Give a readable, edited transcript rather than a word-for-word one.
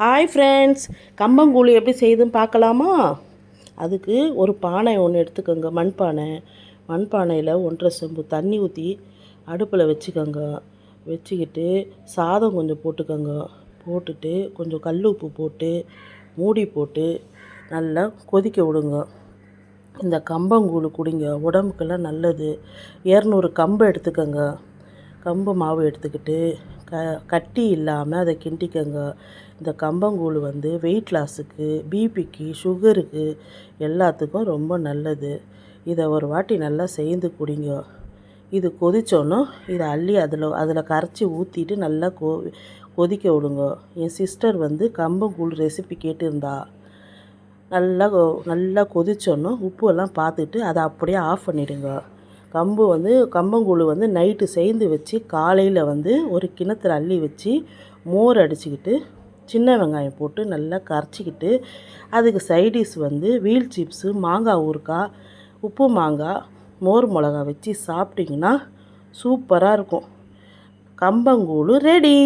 Hi friends, கம்பங்கூழ் எப்படி செய்யுதுன்னு பார்க்கலாமா? அதுக்கு ஒரு பானை ஒன்று எடுத்துக்கோங்க. மண்பானையில் 1.5 செம்பு தண்ணி ஊற்றி அடுப்பில் வச்சுக்கோங்க. வச்சுக்கிட்டு சாதம் கொஞ்சம் போட்டுக்கோங்க. போட்டுட்டு கொஞ்சம் கல் உப்பு போட்டு மூடி போட்டு நல்லா கொதிக்க விடுங்க. இந்த கம்பங்கூழ் குடிங்க, உடம்புக்கெல்லாம் நல்லது. 200 கம்பு எடுத்துக்கோங்க. கம்பு மாவு எடுத்துக்கிட்டு கட்டி இல்லாமல் அதை கிண்டிக்கங்க. இந்த கம்பங்கூழ் வெயிட் லாஸுக்கு, பிபிக்கு, சுகருக்கு எல்லாத்துக்கும் ரொம்ப நல்லது. இதை ஒரு வாட்டி நல்லா சேர்ந்து குடிங்க. இது கொதித்தோன்னே இதை அள்ளி அதில் கரைச்சி ஊற்றிட்டு நல்லா கொதிக்க விடுங்க. என் சிஸ்டர் கம்பங்கூழ் ரெசிபி கேட்டிருந்தா. நல்லா கொதித்தோன்னே உப்பு எல்லாம் பார்த்துட்டு அதை அப்படியே ஆஃப் பண்ணிவிடுங்க. கம்பங்கூழ் நைட்டு சேர்ந்து வச்சு காலையில் ஒரு கிணத்துல அள்ளி வச்சு மோர் அடிச்சுக்கிட்டு சின்ன வெங்காயம் போட்டு நல்லா கரைச்சிக்கிட்டு அதுக்கு சைடிஷ் வீல் சிப்ஸு, மாங்காய் ஊறுகாய், உப்பு மாங்காய், மோர் மிளகா வச்சு சாப்பிட்டிங்கன்னா சூப்பராக இருக்கும். கம்பங்கூழ் ரெடி.